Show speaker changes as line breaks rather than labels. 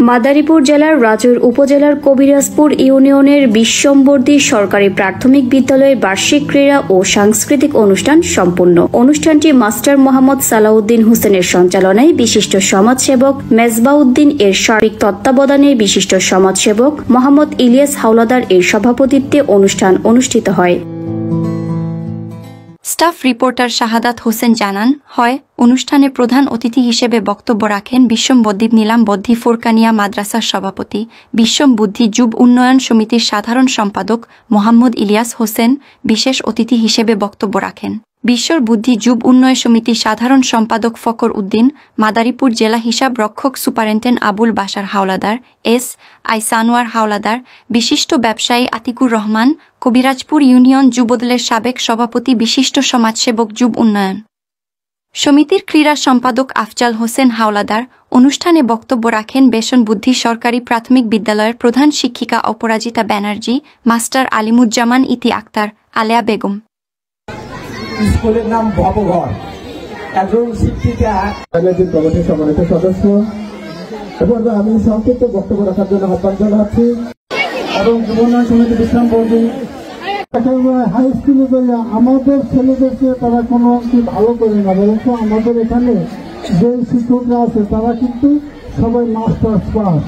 মাদারীপুর জেলার রাজৈর উপজেলার কবিরাজপুর ইউনিয়নের বিশ্বম্বর্দী সরকারি প্রাথমিক বিদ্যালয়ের বার্ষিক ক্রীড়া ও সাংস্কৃতিক অনুষ্ঠান সম্পন্ন। অনুষ্ঠানটি মাস্টার মোহাম্মদ সালাউদ্দিন হোসেনের সঞ্চালনায় বিশিষ্ট সমাজসেবক মেজবাউদ্দিন এর সার্বিক তত্ত্বাবধানে বিশিষ্ট সমাজসেবক মোহাম্মদ ইলিয়াস হাওলাদার এর সভাপতিত্বে অনুষ্ঠান অনুষ্ঠিত হয়।
স্টাফ রিপোর্টার শাহাদাত হোসেন জানান, অনুষ্ঠানে প্রধান অতিথি হিসেবে বক্তব্য রাখেন বিশ্বম্বদ্বী নীলামবদ্বী ফোরকানিয়া মাদ্রাসার সভাপতি, বিশ্বম্বুদ্ধি যুব উন্নয়ন সমিতির সাধারণ সম্পাদক মোহাম্মদ ইলিয়াস হোসেন। বিশেষ অতিথি হিসেবে বক্তব্য রাখেন বিশ্বর বুদ্ধি যুব উন্নয়ন সমিতির সাধারণ সম্পাদক ফকর উদ্দিন, মাদারীপুর জেলা হিসাব রক্ষক সুপারিনটেন্ডেন্ট আবুল বাশার হাওলাদার, এস.আই. সানোয়ার হাওলাদার, বিশিষ্ট ব্যবসায়ী আতিকুর রহমান, কবিরাজপুর ইউনিয়ন যুবদলের সাবেক সভাপতি, বিশিষ্ট সমাজসেবক যুব উন্নয়ন সমিতির ক্রীড়া সম্পাদক আফজাল হোসেন হাওলাদার। অনুষ্ঠানে বক্তব্য রাখেন বেসন বুদ্ধি সরকারি প্রাথমিক বিদ্যালয়ের প্রধান শিক্ষিকা অপরাজিতা ব্যানার্জি, মাস্টার আলিমুজ্জামান, ইতি আক্তার, আলেয়া বেগম।
স্কুলের নাম ভবঘর। একজন শিক্ষিকা কমিটির সম্মানিত সদস্য এবং আমি সংক্ষিপ্ত বক্তব্য রাখার জন্য আহ্বান জানাচ্ছি এবং যুব উন্নয়ন সমিতি বিশ্বম্বর্দী হাই স্কুলে আমাদের ছেলেদেরকে তারা কোনো অংশে ভালো করে না, বরঞ্চ আমাদের এখানে যে শিক্ষকরা আছে তারা কিন্তু সবাই মাস্টার্স পাস।